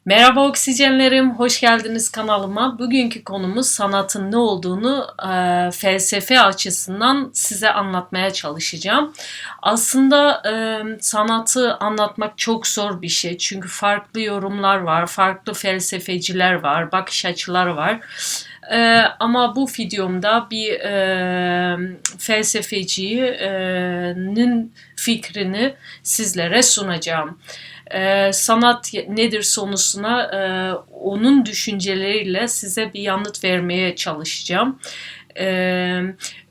Merhaba oksijenlerim, hoş geldiniz kanalıma. Bugünkü konumuz sanatın ne olduğunu felsefe açısından size anlatmaya çalışacağım. Aslında sanatı anlatmak çok zor bir şey. Çünkü farklı yorumlar var, farklı felsefeciler var, bakış açıları var. Ama bu videomda bir felsefecinin fikrini sizlere sunacağım. Sanat nedir sorusuna onun düşünceleriyle size bir yanıt vermeye çalışacağım. Ee,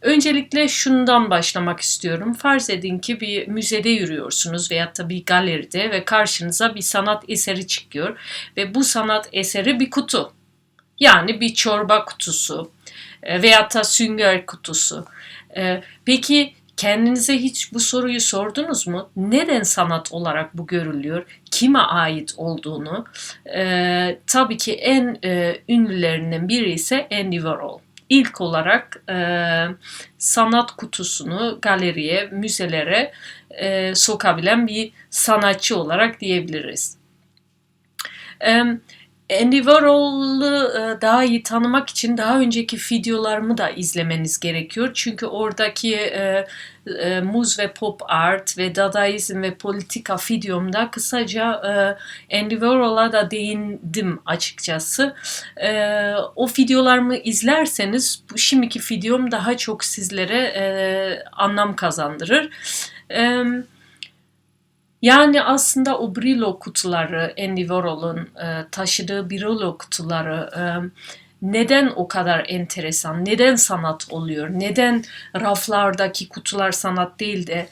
Öncelikle şundan başlamak istiyorum. Farz edin ki bir müzede yürüyorsunuz veyahut da bir galeride ve karşınıza bir sanat eseri çıkıyor ve bu sanat eseri bir kutu. Yani bir çorba kutusu veyahut da sünger kutusu. Peki kendinize hiç bu soruyu sordunuz mu? Neden sanat olarak bu görülüyor? Kime ait olduğunu? Tabii ki en ünlülerinden biri ise Andy Warhol. İlk olarak sanat kutusunu galeriye, müzelere sokabilen bir sanatçı olarak diyebiliriz. Andy Warhol'u daha iyi tanımak için daha önceki videolarımı da izlemeniz gerekiyor. Çünkü oradaki muz ve pop art ve dadaizm ve politika videomda kısaca Andy Warhol'a da değindim açıkçası. O videolarımı izlerseniz şimdiki videom daha çok sizlere anlam kazandırır. Yani aslında o Brillo kutuları, Andy Warhol'un taşıdığı Brillo kutuları neden o kadar enteresan, neden sanat oluyor, neden raflardaki kutular sanat değil de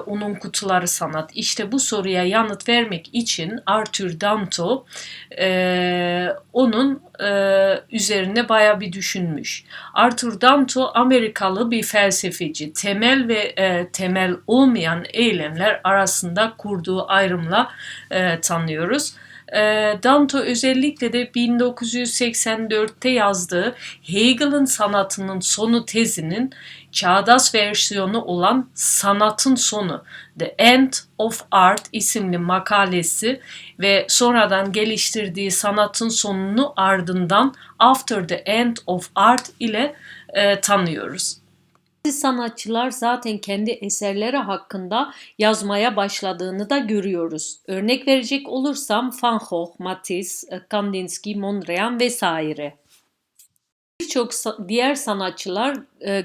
onun kutuları sanat? İşte bu soruya yanıt vermek için Arthur Danto onun üzerine baya bir düşünmüş. Arthur Danto Amerikalı bir felsefeci. Temel ve temel olmayan eylemler arasında kurduğu ayrımla tanıyoruz. Danto özellikle de 1984'te yazdığı Hegel'in Sanatının Sonu tezinin çağdaş versiyonu olan Sanatın Sonu, The End of Art isimli makalesi ve sonradan geliştirdiği Sanatın Sonunu ardından After the End of Art ile tanıyoruz. Bazı sanatçılar zaten kendi eserleri hakkında yazmaya başladığını da görüyoruz. Örnek verecek olursam Van Gogh, Matisse, Kandinsky, Mondrian vesaire. Birçok diğer sanatçılar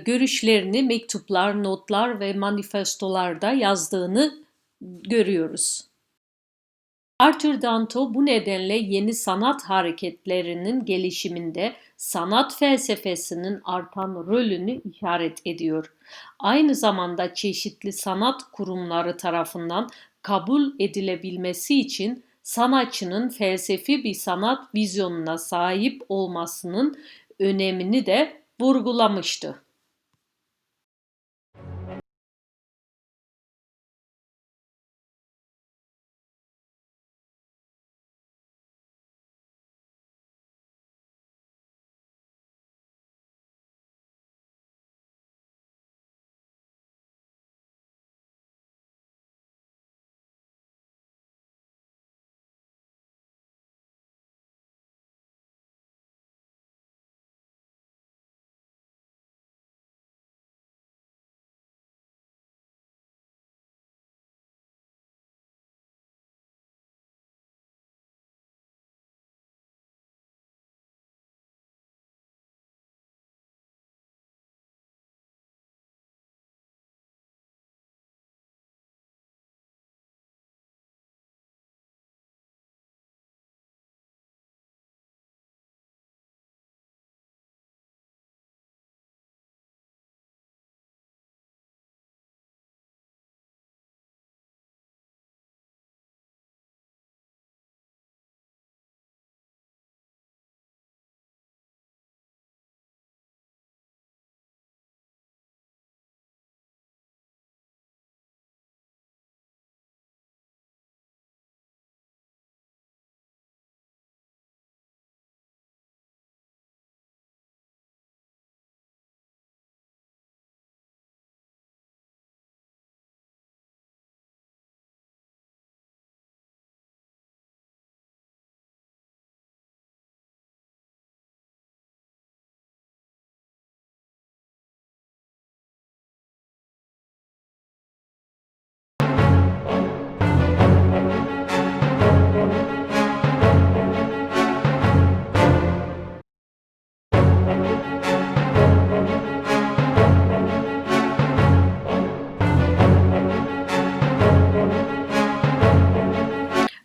görüşlerini mektuplar, notlar ve manifestolarda yazdığını görüyoruz. Arthur Danto bu nedenle yeni sanat hareketlerinin gelişiminde sanat felsefesinin artan rolünü işaret ediyor. Aynı zamanda çeşitli sanat kurumları tarafından kabul edilebilmesi için sanatçının felsefi bir sanat vizyonuna sahip olmasının önemini de vurgulamıştı.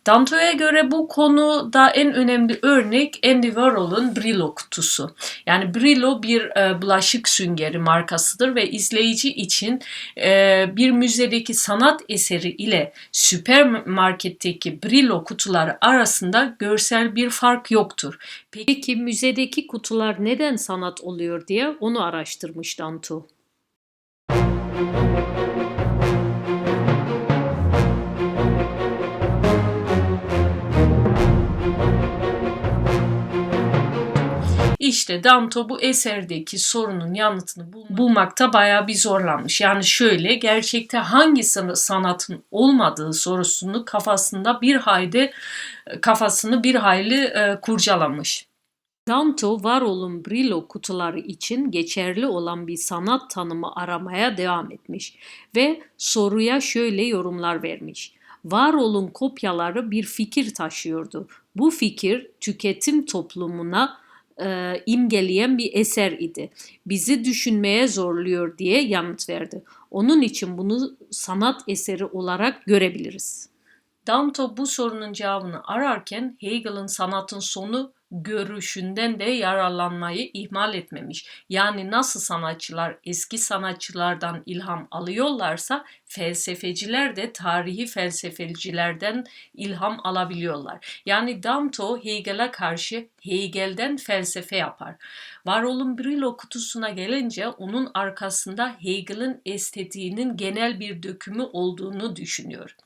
Danto'ya göre bu konuda en önemli örnek Andy Warhol'un Brillo kutusu. Yani Brillo bir bulaşık süngeri markasıdır ve izleyici için bir müzedeki sanat eseri ile süpermarketteki Brillo kutuları arasında görsel bir fark yoktur. Peki müzedeki kutular neden sanat oluyor diye onu araştırmış Danto. İşte Danto bu eserdeki sorunun yanıtını bulmakta bayağı bir zorlanmış. Yani şöyle, gerçekte hangi sanatın olmadığı sorusunu kafasını bir hayli kurcalamış. Danto, Warhol'un Brillo kutuları için geçerli olan bir sanat tanımı aramaya devam etmiş ve soruya şöyle yorumlar vermiş. Warhol'un kopyaları bir fikir taşıyordu. Bu fikir tüketim toplumuna imgeleyen bir eser idi. Bizi düşünmeye zorluyor diye yanıt verdi. Onun için bunu sanat eseri olarak görebiliriz. Danto bu sorunun cevabını ararken Hegel'in sanatın sonu görüşünden de yararlanmayı ihmal etmemiş. Yani nasıl sanatçılar eski sanatçılardan ilham alıyorlarsa felsefeciler de tarihi felsefecilerden ilham alabiliyorlar. Yani Danto Hegel'e karşı Hegel'den felsefe yapar. Warhol'un Brillo kutusuna gelince onun arkasında Hegel'in estetiğinin genel bir dökümü olduğunu düşünüyor.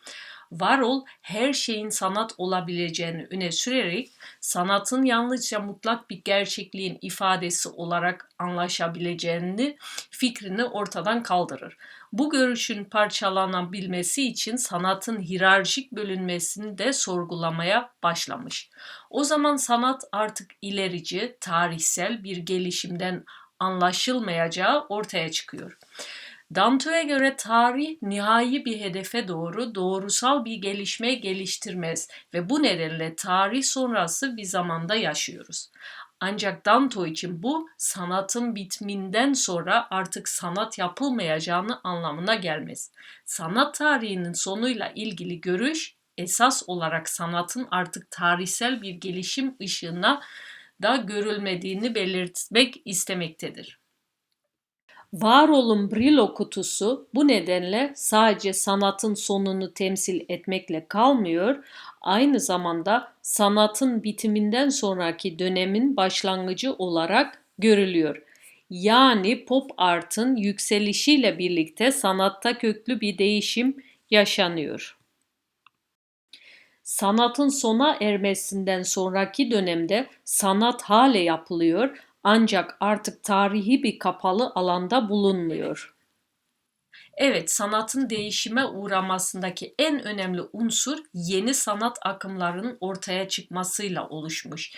Warhol her şeyin sanat olabileceğini öne sürerek sanatın yalnızca mutlak bir gerçekliğin ifadesi olarak anlaşabileceğini fikrini ortadan kaldırır. Bu görüşün parçalanabilmesi için sanatın hiyerarşik bölünmesini de sorgulamaya başlamış. O zaman sanat artık ilerici, tarihsel bir gelişimden anlaşılmayacağı ortaya çıkıyor. Danto'ya göre tarih nihai bir hedefe doğru doğrusal bir gelişme geliştirmez ve bu nedenle tarih sonrası bir zamanda yaşıyoruz. Ancak Danto için bu sanatın bitiminden sonra artık sanat yapılmayacağını anlamına gelmez. Sanat tarihinin sonuyla ilgili görüş esas olarak sanatın artık tarihsel bir gelişim ışığına da görülmediğini belirtmek istemektedir. Warhol'un Brillo kutusu bu nedenle sadece sanatın sonunu temsil etmekle kalmıyor, aynı zamanda sanatın bitiminden sonraki dönemin başlangıcı olarak görülüyor. Yani pop art'ın yükselişiyle birlikte sanatta köklü bir değişim yaşanıyor. Sanatın sona ermesinden sonraki dönemde sanat hale yapılıyor ancak artık tarihi bir kapalı alanda bulunmuyor. Evet, sanatın değişime uğramasındaki en önemli unsur yeni sanat akımlarının ortaya çıkmasıyla oluşmuş.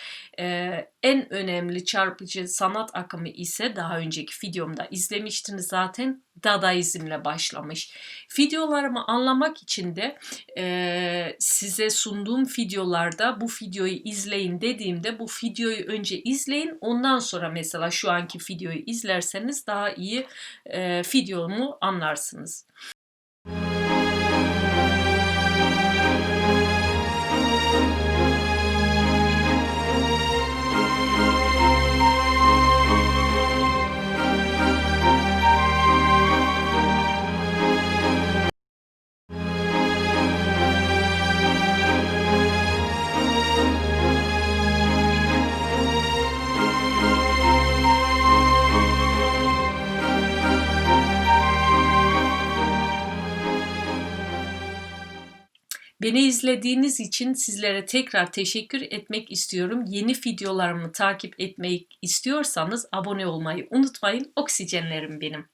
En önemli çarpıcı sanat akımı ise daha önceki videomda izlemiştiniz zaten, Dadaizmle başlamış. Videolarımı anlamak için de size sunduğum videolarda bu videoyu izleyin dediğimde bu videoyu önce izleyin, ondan sonra mesela şu anki videoyu izlerseniz daha iyi videomu anlarsınız. Beni izlediğiniz için sizlere tekrar teşekkür etmek istiyorum. Yeni videolarımı takip etmeyi istiyorsanız abone olmayı unutmayın. Oksijenlerim benim.